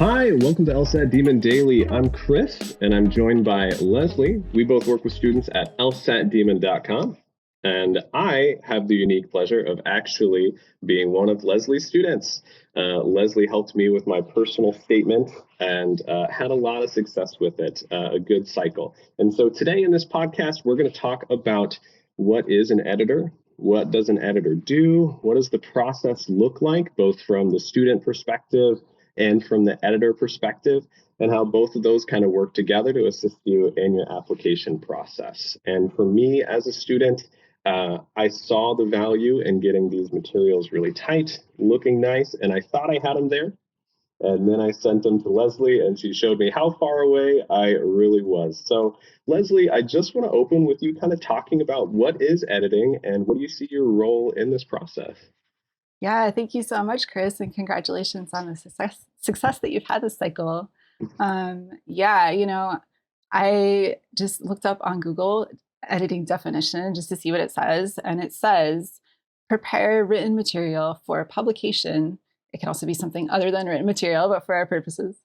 Hi, welcome to LSAT Demon Daily. I'm Chris, and I'm joined by Leslie. We both work with students at lsatdemon.com, and I have the unique pleasure of actually being one of Leslie's students. Leslie helped me with my personal statement and had a lot of success with it, a good cycle. And so today in this podcast, we're going to talk about what is an editor, what does an editor do, what does the process look like, both from the student perspective and from the editor perspective, and how both of those kind of work together to assist you in your application process. And for me as a student, I saw the value in getting these materials really tight, looking nice, and I thought I had them there. And then I sent them to Leslie, and she showed me how far away I really was. So, Leslie, I just want to open with you kind of talking about what is editing and what do you see your role in this process? Yeah, thank you so much, Chris, and congratulations on the success that you've had this cycle. Yeah, I just looked up on Google editing definition just to see what it says, and it says prepare written material for publication. It can also be something other than written material, but for our purposes,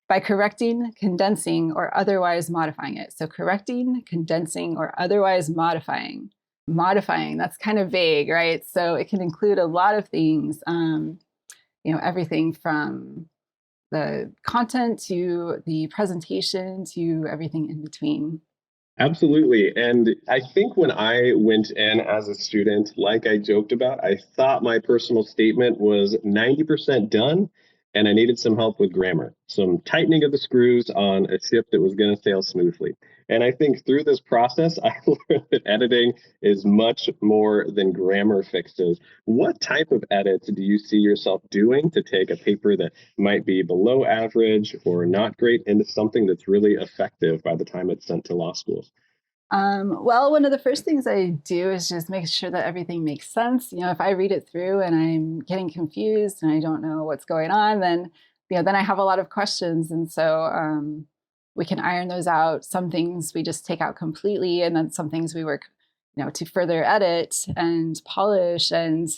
by correcting, condensing, or otherwise modifying it. So correcting, condensing, or otherwise modifying, that's kind of vague, right? So it can include a lot of things, everything from the content to the presentation to everything in between. Absolutely. And I think when I went in as a student, like I joked about, I thought my personal statement was 90% done and I needed some help with grammar, some tightening of the screws on a ship that was going to sail smoothly. And I think through this process, I learned that editing is much more than grammar fixes. What type of edits do you see yourself doing to take a paper that might be below average or not great into something that's really effective by the time it's sent to law schools? Well, one of the first things I do is just make sure that everything makes sense. If I read it through and I'm getting confused and I don't know what's going on, then I have a lot of questions, and so we can iron those out. Some things we just take out completely, and then some things we work, to further edit and polish. And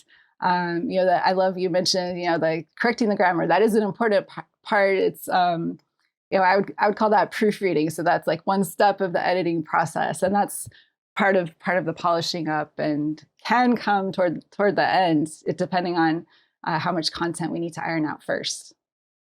that I love you mentioned, the correcting the grammar. That is an important part. It's I would call that proofreading. So that's like one step of the editing process, and that's part of the polishing up, and can come toward the end, depending on how much content we need to iron out first.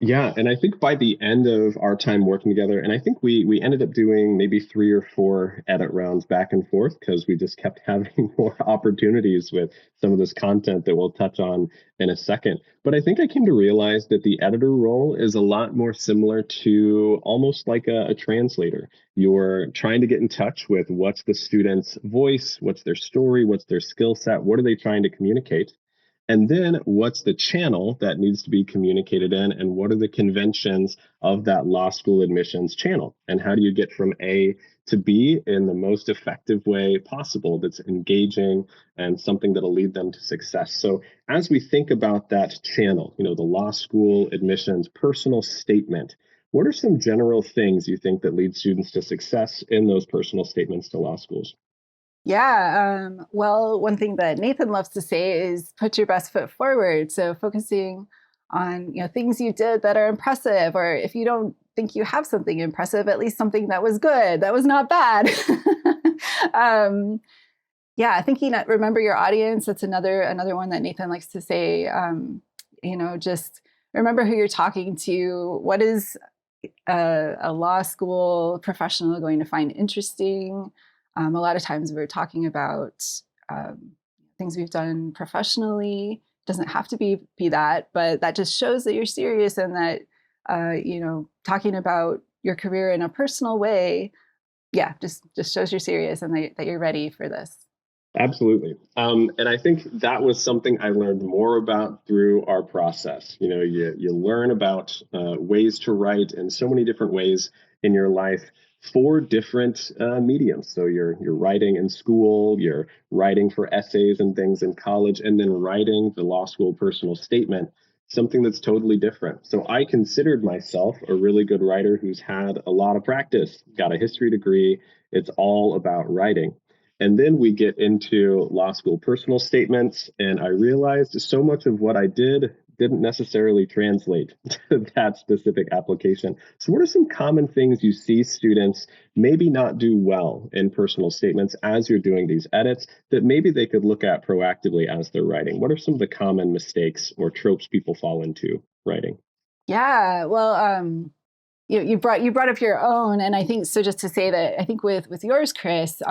Yeah, and I think by the end of our time working together, and I think we ended up doing maybe 3 or 4 edit rounds back and forth because we just kept having more opportunities with some of this content that we'll touch on in a second. But I think I came to realize that the editor role is a lot more similar to almost like a translator. You're trying to get in touch with what's the student's voice, what's their story, what's their skill set, what are they trying to communicate? And then what's the channel that needs to be communicated in, and what are the conventions of that law school admissions channel? And how do you get from A to B in the most effective way possible that's engaging and something that'll lead them to success? So as we think about that channel, the law school admissions personal statement, what are some general things you think that lead students to success in those personal statements to law schools? Yeah. Well, one thing that Nathan loves to say is put your best foot forward. So focusing on things you did that are impressive, or if you don't think you have something impressive, at least something that was good, that was not bad. um, yeah, thinking that remember your audience. That's another one that Nathan likes to say. Just remember who you're talking to. What is a law school professional going to find interesting? A lot of times we're talking about um, things we've done professionally. It doesn't have to be that, but that just shows that you're serious, and that talking about your career in a personal way, yeah, just shows you're serious, and that you're ready for this. Absolutely. And I think that was something I learned more about through our process. You learn about ways to write in so many different ways in your life for different mediums. So you're writing in school, you're writing for essays and things in college, and then writing the law school personal statement, something that's totally different. So I considered myself a really good writer who's had a lot of practice, got a history degree. It's all about writing. And then we get into law school personal statements, and I realized so much of what I did didn't necessarily translate to that specific application. So what are some common things you see students maybe not do well in personal statements as you're doing these edits that maybe they could look at proactively as they're writing? What are some of the common mistakes or tropes people fall into writing? Yeah, well, you brought up your own, and I think so. Just to say that, I think with yours, Chris,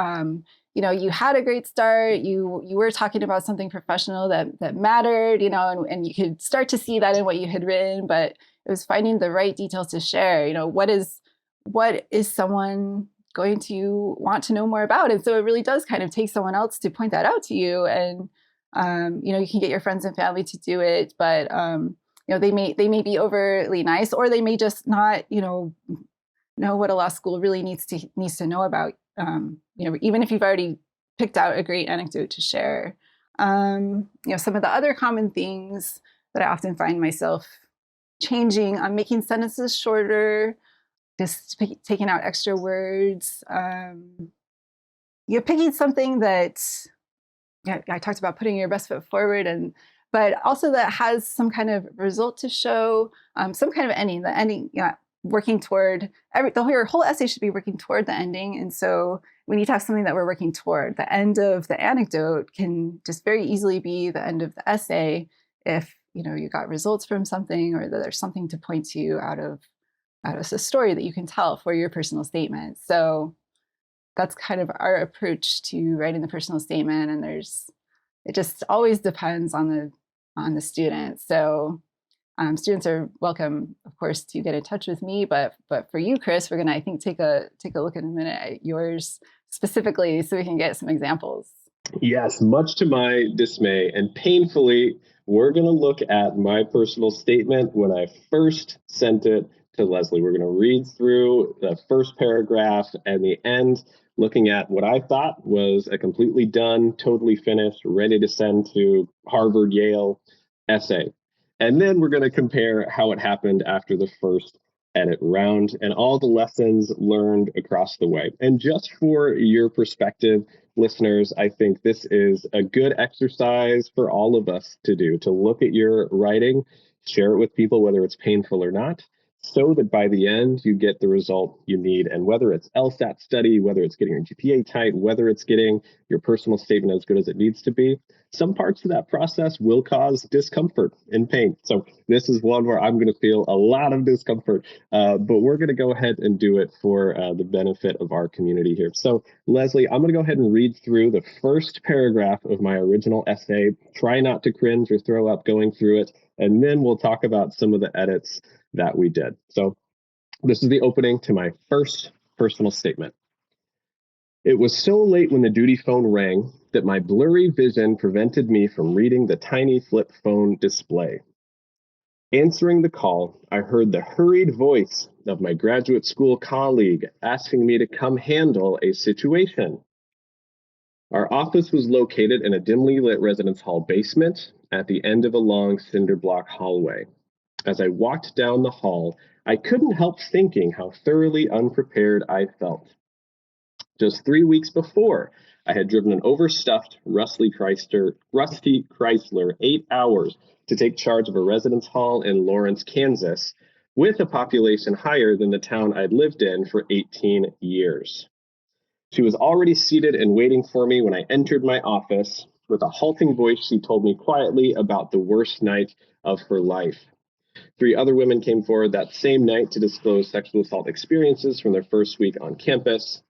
you had a great start. You were talking about something professional that mattered, and you could start to see that in what you had written. But it was finding the right details to share. What is someone going to want to know more about? And so it really does kind of take someone else to point that out to you, and you can get your friends and family to do it, but they may be overly nice, or they may just not know what a law school really needs to know about, even if you've already picked out a great anecdote to share. Some of the other common things that I often find myself changing, making sentences shorter, just taking out extra words. You're picking something that, yeah, I talked about putting your best foot forward, but also that has some kind of result to show, some kind of ending. The ending, working toward your whole essay should be working toward the ending, and so we need to have something that we're working toward. The end of the anecdote can just very easily be the end of the essay if you got results from something, or that there's something to point to out of the story that you can tell for your personal statement. So that's kind of our approach to writing the personal statement, and it just always depends on the student. So students are welcome, of course, to get in touch with me, but for you, Chris, we're gonna, I think, take a look in a minute at yours specifically so we can get some examples. Yes, much to my dismay and painfully, we're going to look at my personal statement when I first sent it to Leslie. We're going to read through the first paragraph and the end, looking at what I thought was a completely done, totally finished, ready to send to Harvard, Yale essay. And then we're going to compare how it happened after the first edit round and all the lessons learned across the way. And just for your perspective, listeners, I think this is a good exercise for all of us to do, to look at your writing, share it with people, whether it's painful or not, so that by the end you get the result you need. And whether it's LSAT study, whether it's getting your GPA tight, whether it's getting your personal statement as good as it needs to be, some parts of that process will cause discomfort and pain. So this is one where I'm going to feel a lot of discomfort, but we're going to go ahead and do it for the benefit of our community here. So Leslie, I'm going to go ahead and read through the first paragraph of my original essay. Try not to cringe or throw up going through it, and then we'll talk about some of the edits that we did. So this is the opening to my first personal statement. It was so late when the duty phone rang that my blurry vision prevented me from reading the tiny flip phone display. Answering the call, I heard the hurried voice of my graduate school colleague asking me to come handle a situation. Our office was located in a dimly lit residence hall basement at the end of a long cinder block hallway. As I walked down the hall, I couldn't help thinking how thoroughly unprepared I felt. Just 3 weeks before, I had driven an overstuffed, rusty Chrysler 8 hours to take charge of a residence hall in Lawrence, Kansas, with a population higher than the town I'd lived in for 18 years. She was already seated and waiting for me when I entered my office. With a halting voice, she told me quietly about the worst night of her life. 3 other women came forward that same night to disclose sexual assault experiences from their first week on campus.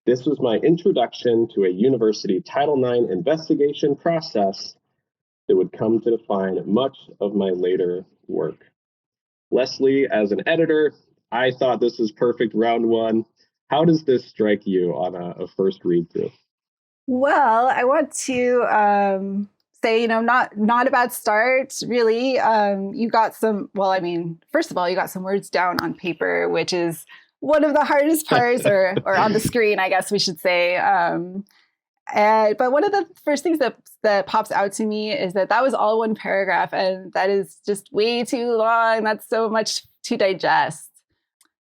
This was my introduction to a university Title IX investigation process that would come to define much of my later work. Leslie, as an editor, I thought this was perfect round one. How does this strike you on a first read through? Well, I want to say, not a bad start, really. You got some, well, I mean, first of all, you got some words down on paper, which is one of the hardest parts, or on the screen, I guess we should say. But one of the first things that pops out to me is that was all one paragraph, and that is just way too long. That's so much to digest.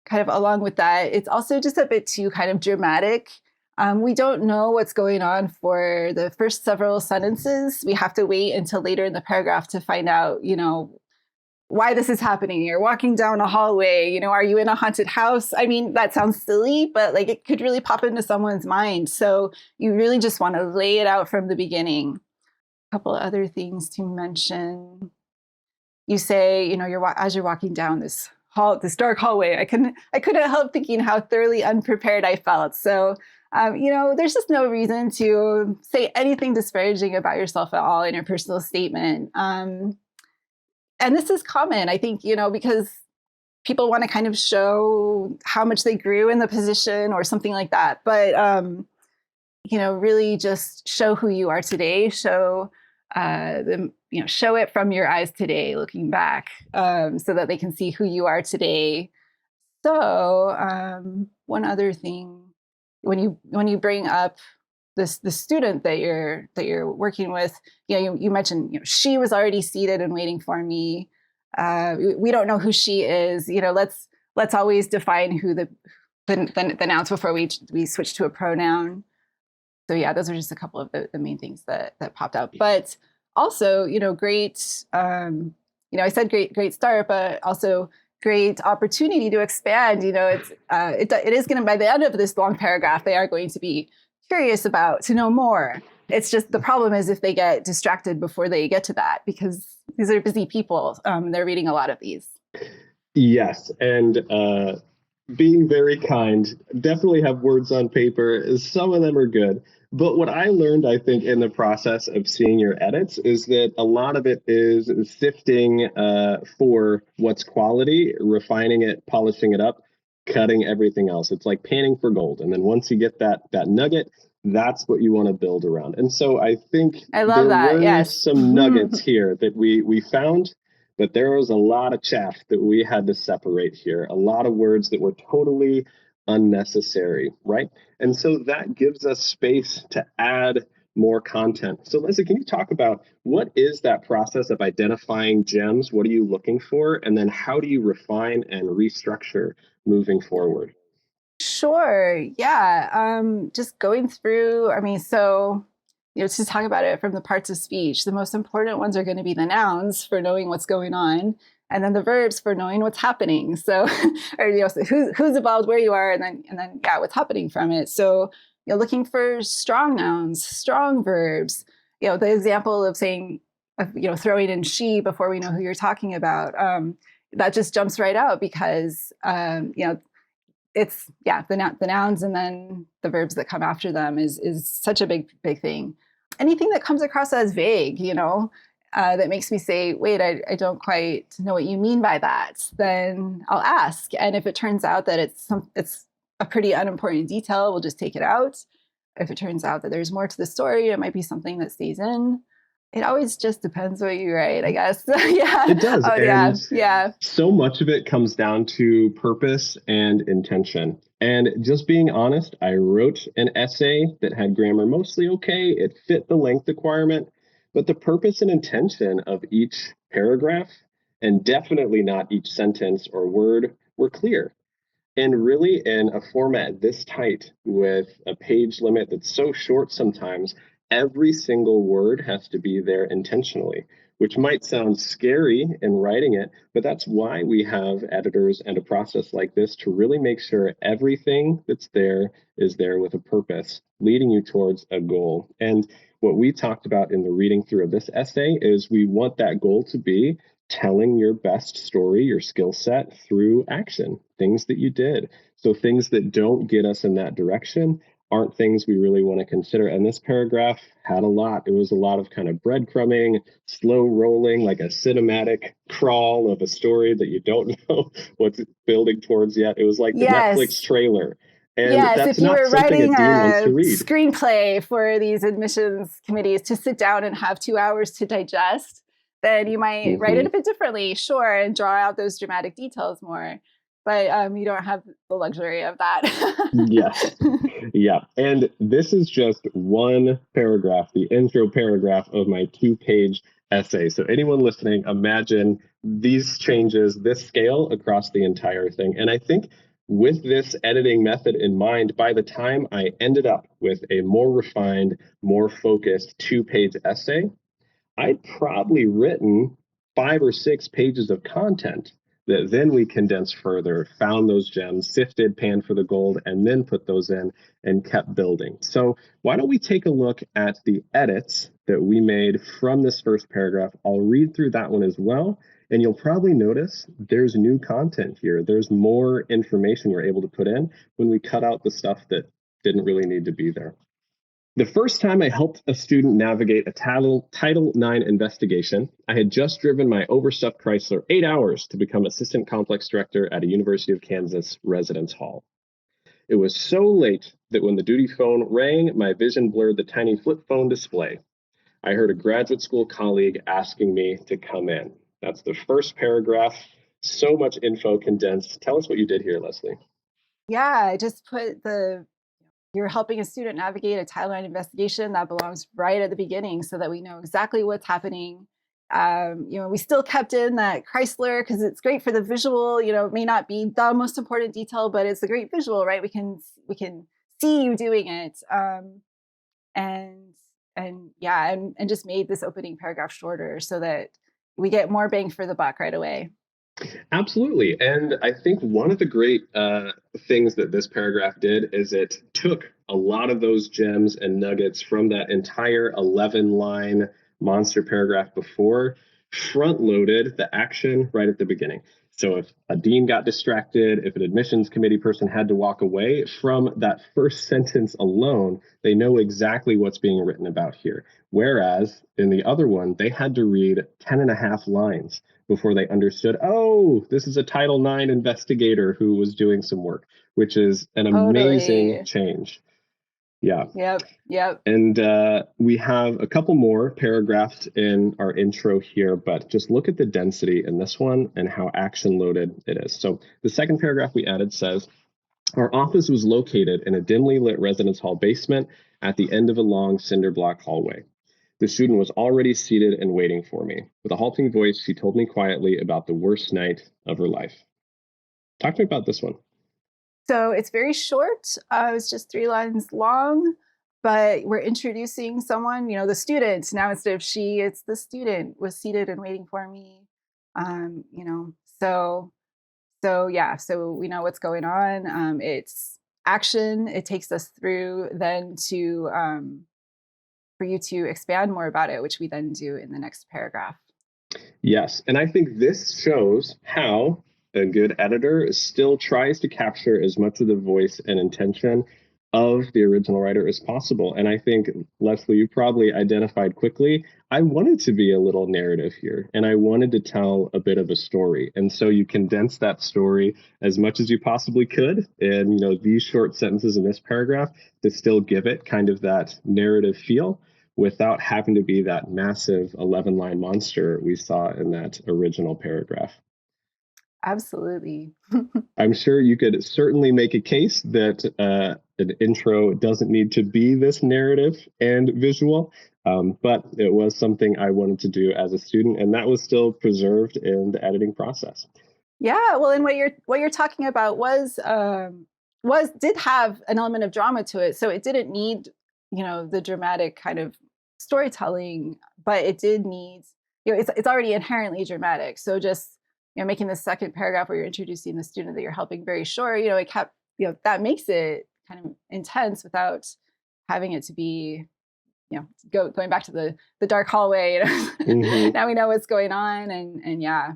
Kind of along with that, it's also just a bit too kind of dramatic. We don't know what's going on for the first several sentences. We have to wait until later in the paragraph to find out, why this is happening. You're walking down a hallway, are you in a haunted house? I mean, that sounds silly, but like it could really pop into someone's mind. So you really just want to lay it out from the beginning. A couple of other things to mention. You say, as you're walking down this dark hallway, I couldn't help thinking how thoroughly unprepared I felt. So, there's just no reason to say anything disparaging about yourself at all in your personal statement. And this is common, I think, because people want to kind of show how much they grew in the position or something like that. But, really just show who you are today. Show show it from your eyes today, looking back, so that they can see who you are today. So, one other thing, when you bring up the student that you're working with, you mentioned, she was already seated and waiting for me. We don't know who she is. Let's always define who the nouns before we switch to a pronoun. So yeah, those are just a couple of the main things that popped out. But also, great. I said great start, but also great opportunity to expand. It is going to, by the end of this long paragraph, they are going to be curious to know more. It's just the problem is if they get distracted before they get to that, because these are busy people. They're reading a lot of these. Yes, and being very kind, definitely have words on paper. Some of them are good. But what I learned, I think, in the process of seeing your edits is that a lot of it is sifting for what's quality, refining it, polishing it up, cutting everything else. It's like panning for gold. And then once you get that nugget, that's what you want to build around. And so I think I love that. were Yes. some nuggets here that we found, but there was a lot of chaff that we had to separate here, a lot of words that were totally unnecessary, right? And so that gives us space to add more content. So Leslie, can you talk about what is that process of identifying gems? What are you looking for? And then how do you refine and restructure moving forward? Sure. Yeah. Just going through, so, to talk about it from the parts of speech, the most important ones are going to be the nouns for knowing what's going on, and then the verbs for knowing what's happening. So, or, so who's involved, where you are, and then, yeah, what's happening from it. So, looking for strong nouns, strong verbs, the example of saying, throwing in she before we know who you're talking about. That just jumps right out because, it's the nouns and then the verbs that come after them is such a big thing. Anything that comes across as vague, that makes me say, wait, I don't quite know what you mean by that, then I'll ask. And if it turns out that it's a pretty unimportant detail, we'll just take it out. If it turns out that there's more to the story, it might be something that stays in. It always just depends what you write, I guess. Yeah. It does. Oh, and yeah. So much of it comes down to purpose and intention. And just being honest, I wrote an essay that had grammar mostly okay. It fit the length requirement, but the purpose and intention of each paragraph, and definitely not each sentence or word, were clear. And really, in a format this tight with a page limit that's so short sometimes, every single word has to be there intentionally, which might sound scary in writing it, but that's why we have editors and a process like this to really make sure everything that's there is there with a purpose, leading you towards a goal. And what we talked about in the reading through of this essay is we want that goal to be telling your best story, your skill set through action, things that you did. So things that don't get us in that direction aren't things we really want to consider. And this paragraph had a lot. It was a lot of kind of breadcrumbing, slow rolling, like a cinematic crawl of a story that you don't know what's building towards yet. It was like the Netflix trailer. And yes, that's if you not were something writing a dean wants to a read. screenplay for these admissions committees to sit down and have 2 hours to digest, then you might write it a bit differently, sure, and draw out those dramatic details more. But you don't have the luxury of that. Yes. Yeah. And this is just one paragraph, the intro paragraph of my 2-page essay. So anyone listening, imagine these changes, this scale across the entire thing. And I think with this editing method in mind, by the time I ended up with a more refined, more focused 2-page essay, I'd probably written 5 or 6 pages of content that then we condensed further, found those gems, sifted, panned for the gold, and then put those in and kept building. So why don't we take a look at the edits that we made from this first paragraph? I'll read through that one as well, and you'll probably notice there's new content here. There's more information we're able to put in when we cut out the stuff that didn't really need to be there. The first time I helped a student navigate a Title IX investigation, I had just driven my overstuffed Chrysler 8 hours to become assistant complex director at a University of Kansas residence hall. It was so late that when the duty phone rang, my vision blurred the tiny flip phone display. I heard a graduate school colleague asking me to come in. That's the first paragraph. So much info condensed. Tell us what you did here, Leslie. Yeah, I just put you're helping a student navigate a Title IX investigation. That belongs right at the beginning so that we know exactly what's happening. We still kept in that Chrysler because it's great for the visual. It may not be the most important detail, but it's a great visual, right? We can see you doing it. And just made this opening paragraph shorter so that we get more bang for the buck right away. Absolutely. And I think one of the great things that this paragraph did is it took a lot of those gems and nuggets from that entire 11-line monster paragraph before, front-loaded the action right at the beginning. So if a dean got distracted, if an admissions committee person had to walk away from that first sentence alone, they know exactly what's being written about here. Whereas in the other one, they had to read 10 and a half lines before they understood, oh, this is a Title IX investigator who was doing some work, which is an amazing change. Yeah. Yep. And we have a couple more paragraphs in our intro here, but just look at the density in this one and how action loaded it is. So the second paragraph we added says, our office was located in a dimly lit residence hall basement at the end of a long cinder block hallway. The student was already seated and waiting for me. With a halting voice, she told me quietly about the worst night of her life. Talk to me about this one. So it's very short. It's just 3 lines long, but we're introducing someone, the student. Now instead of she, it's the student was seated and waiting for me. So we know what's going on. It's action. It takes us through then to for you to expand more about it, which we then do in the next paragraph. Yes, and I think this shows how a good editor still tries to capture as much of the voice and intention of the original writer as possible. And I think, Leslie, you probably identified quickly, I wanted to be a little narrative here, and I wanted to tell a bit of a story. And so you condense that story as much as you possibly could in, these short sentences in this paragraph to still give it kind of that narrative feel without having to be that massive 11-line monster we saw in that original paragraph. Absolutely. I'm sure you could certainly make a case that an intro doesn't need to be this narrative and visual, but it was something I wanted to do as a student, and that was still preserved in the editing process. Yeah, well, and what you're talking about did have an element of drama to it, so it didn't need the dramatic kind of storytelling, but it did need it's already inherently dramatic. So just making the second paragraph where you're introducing the student that you're helping very short, it kept that makes it kind of intense without having it to be going back to the dark hallway. Mm-hmm. Now we know what's going on, and yeah.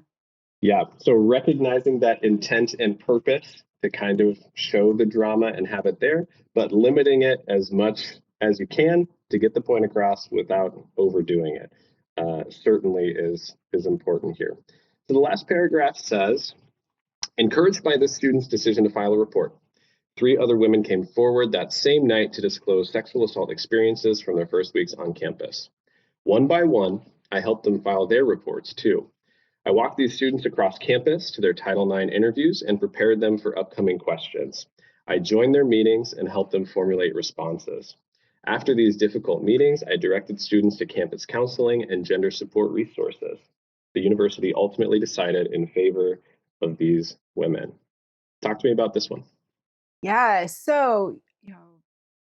Yeah, so recognizing that intent and purpose to kind of show the drama and have it there, but limiting it as much as you can to get the point across without overdoing it certainly is important here. So the last paragraph says, encouraged by the student's decision to file a report, 3 other women came forward that same night to disclose sexual assault experiences from their first weeks on campus. One by one, I helped them file their reports too. I walked these students across campus to their Title IX interviews and prepared them for upcoming questions. I joined their meetings and helped them formulate responses. After these difficult meetings, I directed students to campus counseling and gender support resources. The university ultimately decided in favor of these women. Talk to me about this one. Yeah, so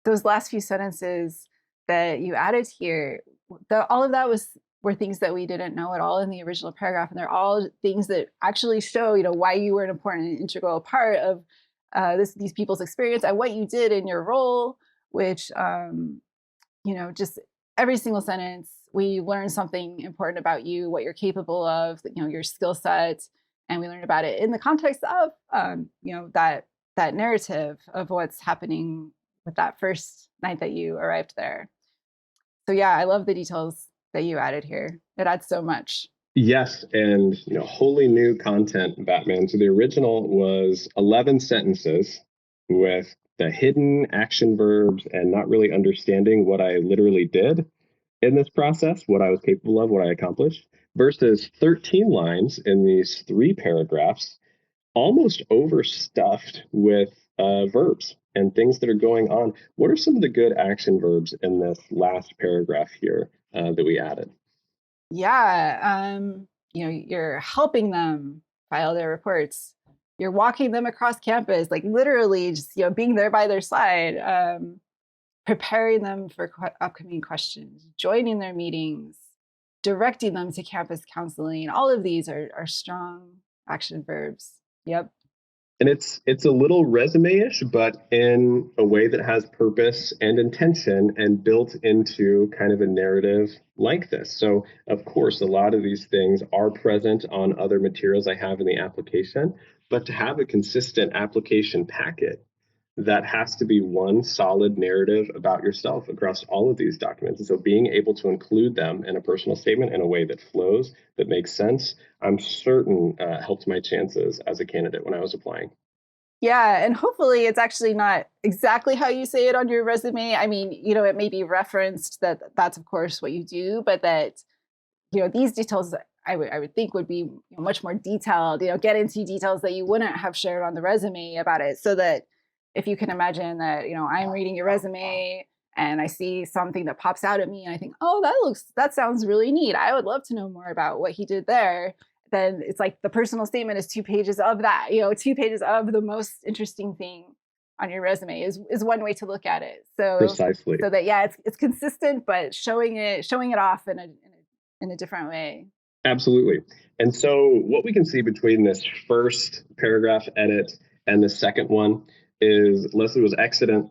those last few sentences that you added here, all of that were things that we didn't know at all in the original paragraph, and they're all things that actually show, why you were an important and integral part of these people's experience and what you did in your role, which just every single sentence, we learn something important about you, what you're capable of, your skill set, and we learn about it in the context of, that narrative of what's happening with that first night that you arrived there. So yeah, I love the details that you added here. It adds so much. Yes, and wholly new content, Batman. So the original was 11 sentences with the hidden action verbs and not really understanding what I literally did in this process, what I was capable of, what I accomplished, versus 13 lines in these 3 paragraphs, almost overstuffed with verbs and things that are going on. What are some of the good action verbs in this last paragraph here that we added? Yeah, you're helping them file their reports. You're walking them across campus, like literally just being there by their side, preparing them for upcoming questions, joining their meetings, directing them to campus counseling. All of these are strong action verbs. Yep. And it's a little resume-ish, but in a way that has purpose and intention and built into kind of a narrative like this. So of course, a lot of these things are present on other materials I have in the application, but to have a consistent application packet, that has to be one solid narrative about yourself across all of these documents. And so being able to include them in a personal statement in a way that flows, that makes sense, I'm certain helped my chances as a candidate when I was applying. Yeah, and hopefully it's actually not exactly how you say it on your resume. I mean, it may be referenced that that's of course what you do, but that these details I would think would be much more detailed, get into details that you wouldn't have shared on the resume about it. So that if you can imagine that, I'm reading your resume and I see something that pops out at me and I think, oh, that sounds really neat. I would love to know more about what he did there. Then it's like the personal statement is 2 pages of that, 2 pages of the most interesting thing on your resume is one way to look at it. Precisely. So that, yeah, it's consistent, but showing it off in a different way. Absolutely. And so what we can see between this first paragraph edit and the second one is Leslie was excellent,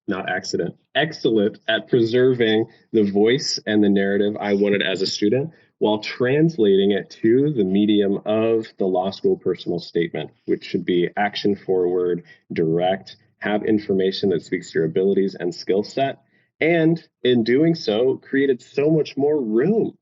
not accident, excellent at preserving the voice and the narrative I wanted as a student while translating it to the medium of the law school personal statement, which should be action forward, direct, have information that speaks to your abilities and skill set. And in doing so, created so much more room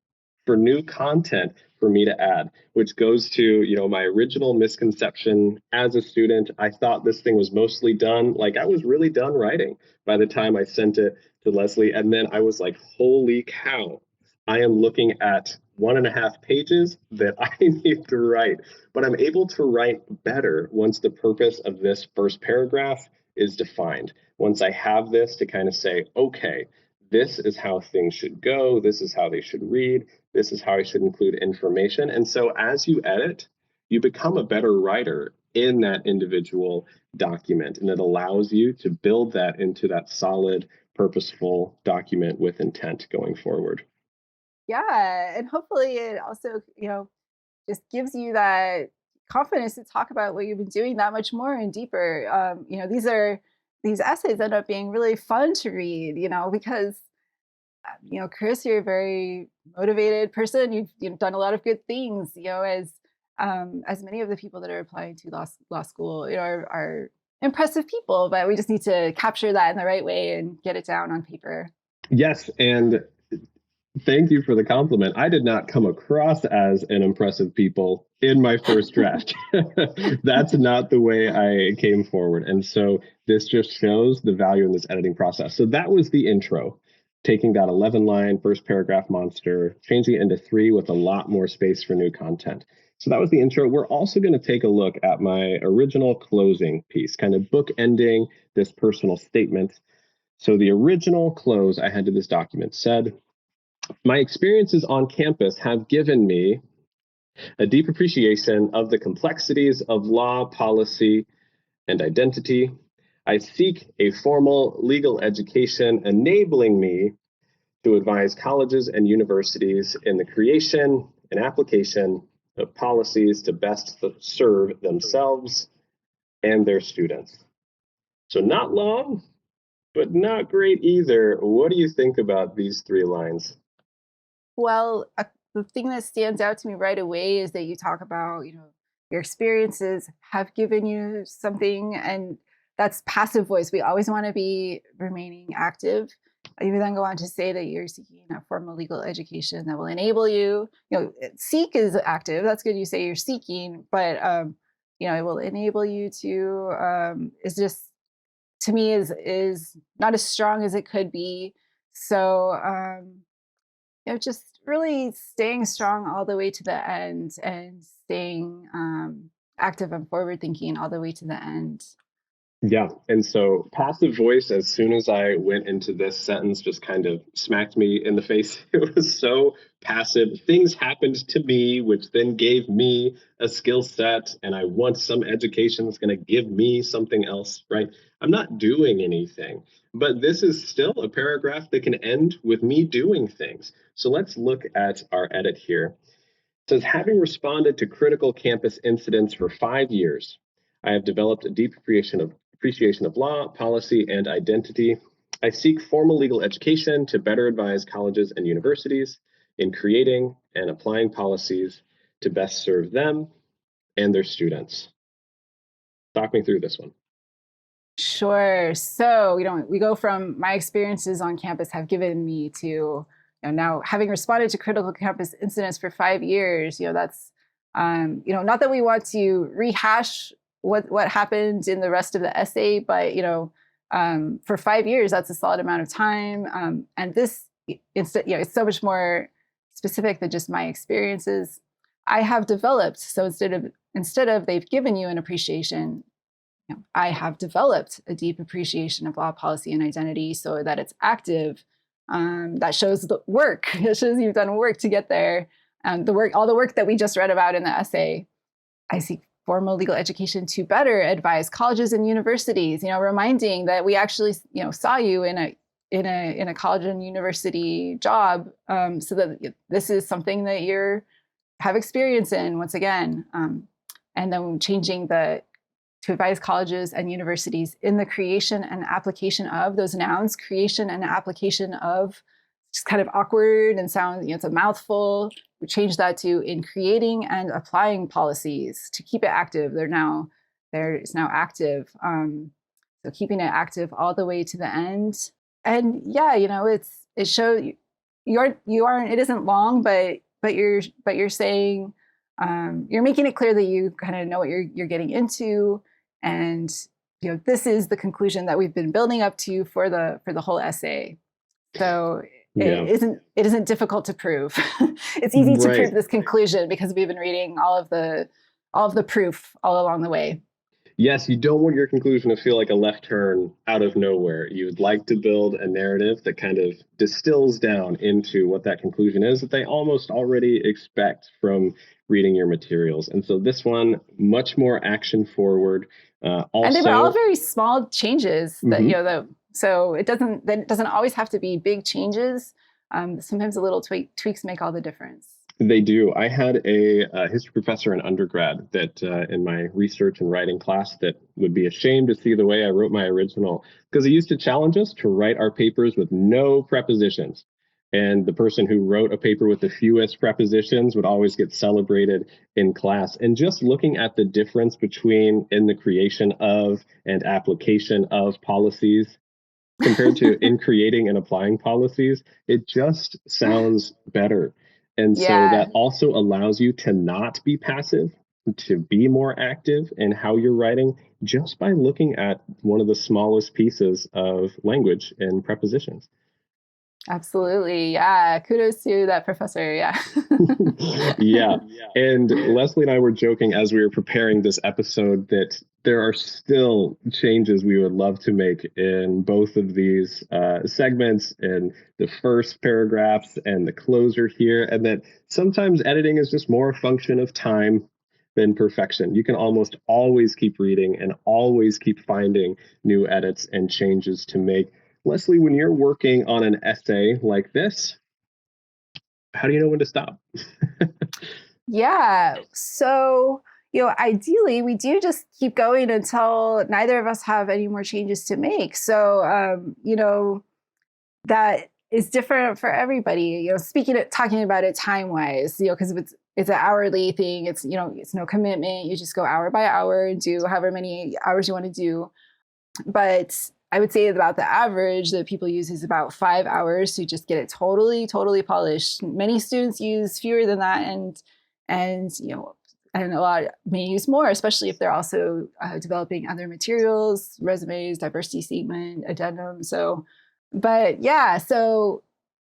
for new content for me to add, which goes to, my original misconception as a student. I thought this thing was mostly done. Like I was really done writing by the time I sent it to Leslie. And then I was like, holy cow, I am looking at 1.5 pages that I need to write, but I'm able to write better once the purpose of this first paragraph is defined. Once I have this to kind of say, okay, this is how things should go. This is how they should read. This is how I should include information. And so as you edit, you become a better writer in that individual document. And it allows you to build that into that solid, purposeful document with intent going forward. Yeah. And hopefully it also, just gives you that confidence to talk about what you've been doing that much more and deeper. These essays end up being really fun to read, because Chris, you're a very motivated person. You've done a lot of good things, as many of the people that are applying to law school, are impressive people, but we just need to capture that in the right way and get it down on paper. Yes, and thank you for the compliment. I did not come across as an impressive people in my first draft. That's not the way I came forward. And so this just shows the value in this editing process. So that was the intro, taking that 11-line first paragraph monster, changing it into 3 with a lot more space for new content. So that was the intro. We're also going to take a look at my original closing piece, kind of bookending this personal statement. So the original close I had to this document said, my experiences on campus have given me a deep appreciation of the complexities of law, policy, and identity. I seek a formal legal education enabling me to advise colleges and universities in the creation and application of policies to best serve themselves and their students. So not long, but not great either. What do you think about these 3 lines? Well, the thing that stands out to me right away is that you talk about, your experiences have given you something, and that's passive voice. We always want to be remaining active. You then go on to say that you're seeking a formal legal education that will enable you. Seek is active. That's good. You say you're seeking, but it will enable you to. Is just to me is not as strong as it could be. So just really staying strong all the way to the end and staying active and forward thinking all the way to the end. Yeah. And so passive voice, as soon as I went into this sentence, just kind of smacked me in the face. It was so passive. Things happened to me, which then gave me a skill set. And I want some education that's going to give me something else, right? I'm not doing anything. But this is still a paragraph that can end with me doing things. So let's look at our edit here. It says, having responded to critical campus incidents for 5 years, I have developed a deep appreciation of law, policy, and identity. I seek formal legal education to better advise colleges and universities in creating and applying policies to best serve them and their students. Talk me through this one. Sure. So, we go from my experiences on campus have given me to, now having responded to critical campus incidents for 5 years, that's, not that we want to rehash what happened in the rest of the essay, but, for 5 years, that's a solid amount of time. And this, instead, it's so much more specific than just my experiences. I have developed. So instead of they've given you an appreciation, I have developed a deep appreciation of law, policy, and identity so that it's active. That shows the work. It shows you've done work to get there. All the work that we just read about in the essay. I seek formal legal education to better advise colleges and universities. Reminding that we actually, saw you in a college and university job, so that this is something that you have experience in. Once again, and then changing to advise colleges and universities in the creation and application of those nouns, creation and application of, just kind of awkward and sound, it's a mouthful. We change that to in creating and applying policies to keep it active. It's now active. So keeping it active all the way to the end. And yeah, it shows it isn't long, but you're saying, you're making it clear that you kind of know what you're getting into. And this is the conclusion that we've been building up to for the whole essay. So it isn't difficult to prove. It's easy to prove this conclusion because we've been reading all of the proof all along the way. Yes, you don't want your conclusion to feel like a left turn out of nowhere. You would like to build a narrative that kind of distills down into what that conclusion is that they almost already expect from reading your materials. And so this one, much more action forward. And they were all very small changes that, so it doesn't always have to be big changes. Sometimes a little tweaks make all the difference. They do. I had a history professor in undergrad that in my research and writing class that would be ashamed to see the way I wrote my original, because he used to challenge us to write our papers with no prepositions. And the person who wrote a paper with the fewest prepositions would always get celebrated in class. And just looking at the difference between in the creation of and application of policies compared to in creating and applying policies, it just sounds better. And so that also allows you to not be passive, to be more active in how you're writing, just by looking at one of the smallest pieces of language and prepositions. Absolutely. Yeah. Kudos to that professor. Yeah. Yeah. And Leslie and I were joking as we were preparing this episode that there are still changes we would love to make in both of these segments, and the first paragraphs and the closer here, and that sometimes editing is just more a function of time than perfection. You can almost always keep reading and always keep finding new edits and changes to make. Leslie, when you're working on an essay like this, how do you know when to stop? Yeah. So, ideally, we do just keep going until neither of us have any more changes to make. So, that is different for everybody. Talking about it time wise, because if it's an hourly thing, it's no commitment. You just go hour by hour and do however many hours you want to do. But I would say about the average that people use is about 5 hours to just get it totally, totally polished. Many students use fewer than that, and a lot may use more, especially if they're also developing other materials, resumes, diversity statement, addendum. So, but yeah, so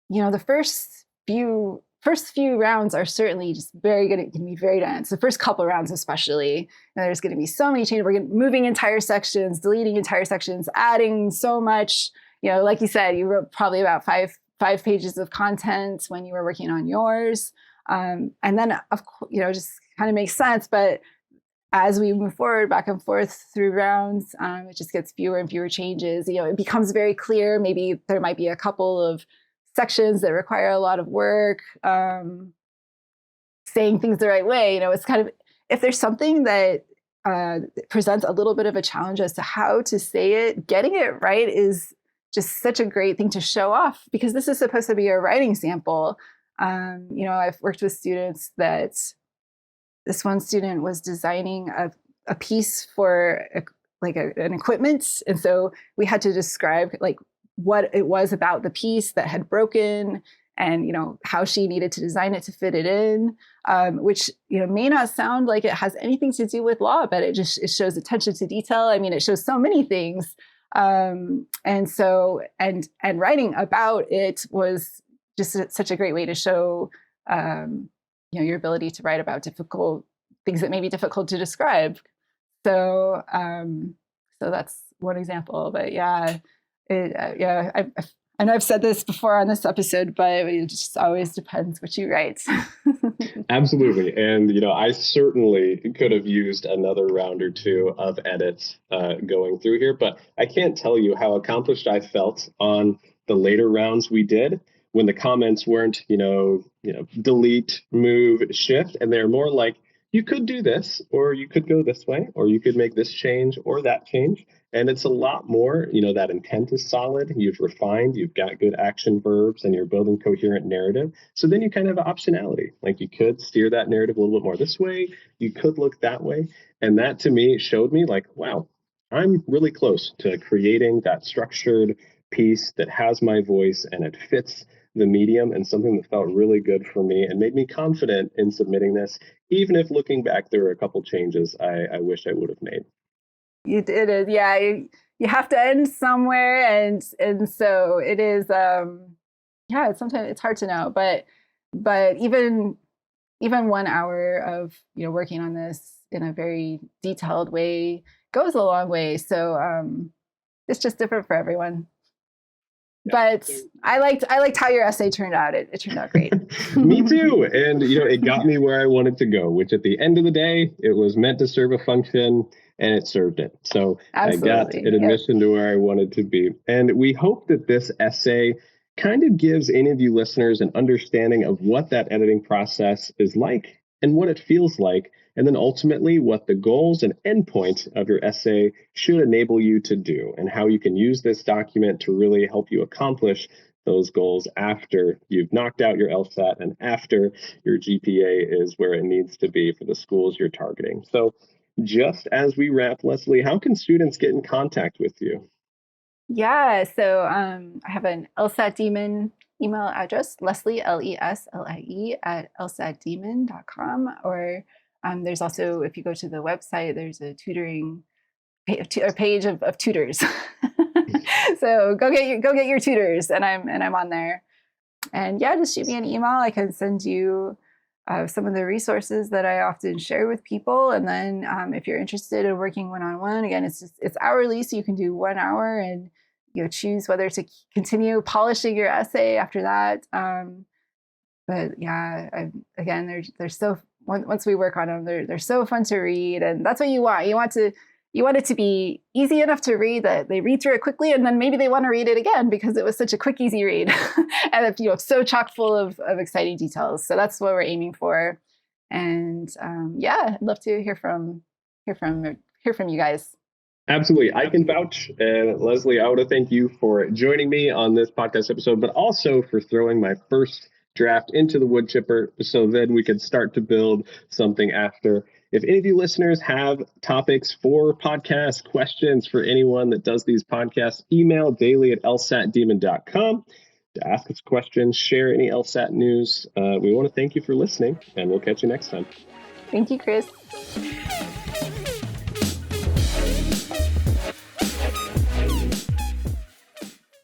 the first few rounds are certainly just very good. It can be very dense. The first couple rounds, especially, there's going to be so many changes. We're moving entire sections, deleting entire sections, adding so much. Like you said, you wrote probably about five pages of content when you were working on yours, and then of course, just kind of makes sense. But as we move forward, back and forth through rounds, it just gets fewer and fewer changes. It becomes very clear. Maybe there might be a couple of sections that require a lot of work, saying things the right way. It's kind of, if there's something that presents a little bit of a challenge as to how to say it, getting it right is just such a great thing to show off, because this is supposed to be a writing sample. I've worked with students that this one student was designing a piece for an equipment. And so we had to describe what it was about the piece that had broken, and how she needed to design it to fit it in, which may not sound like it has anything to do with law, but it shows attention to detail. I mean, it shows so many things, and writing about it was just such a great way to show your ability to write about difficult things that may be difficult to describe. So that's one example. But yeah. I know I've said this before on this episode, but it just always depends what you write. Absolutely. And, I certainly could have used another round or two of edits going through here, but I can't tell you how accomplished I felt on the later rounds we did when the comments weren't, delete, move, shift, and they're more like, you could do this, or you could go this way, or you could make this change or that change. And it's a lot more, that intent is solid. You've refined, you've got good action verbs, and you're building coherent narrative. So then you kind of have optionality. Like, you could steer that narrative a little bit more this way. You could look that way. And that to me showed me like, wow, I'm really close to creating that structured piece that has my voice and it fits the medium, and something that felt really good for me and made me confident in submitting this, even if looking back, there were a couple changes I wish I would have made. You did it. Yeah. You have to end somewhere. And so it is, yeah, sometimes it's hard to know, but even 1 hour of, working on this in a very detailed way goes a long way. So, it's just different for everyone. Yeah. But I liked how your essay turned out. It turned out great. Me too. And, it got me where I wanted to go, which at the end of the day, it was meant to serve a function, and it served it. So absolutely. I got an admission to where I wanted to be. And we hope that this essay kind of gives any of you listeners an understanding of what that editing process is like and what it feels like, and then ultimately what the goals and endpoint of your essay should enable you to do, and how you can use this document to really help you accomplish those goals after you've knocked out your LSAT and after your GPA is where it needs to be for the schools you're targeting. So just as we wrap, Leslie, how can students get in contact with you? Yeah, so I have an LSAT Demon email address, Leslie, Leslie, at lsatdemon.com. Or there's also, if you go to the website, there's a tutoring page of tutors. So go get your tutors, and I'm on there. And yeah, just shoot me an email. I can send you some of the resources that I often share with people. And then if you're interested in working one-on-one, again, it's hourly, so you can do 1 hour and choose whether to continue polishing your essay after that. But yeah, again, they're so, once we work on them, they're so fun to read, and that's what you want. You want to you want it to be easy enough to read that they read through it quickly, and then maybe they want to read it again because it was such a quick, easy read, and it's, so chock full of exciting details. So that's what we're aiming for. And yeah, I'd love to hear from you guys. Absolutely. I can vouch. And Leslie, I want to thank you for joining me on this podcast episode, but also for throwing my first draft into the wood chipper so then we could start to build something after. If any of you listeners have topics for podcasts, questions for anyone that does these podcasts, email daily@lsatdemon.com to ask us questions, share any LSAT news. We want to thank you for listening, and we'll catch you next time. Thank you, Chris.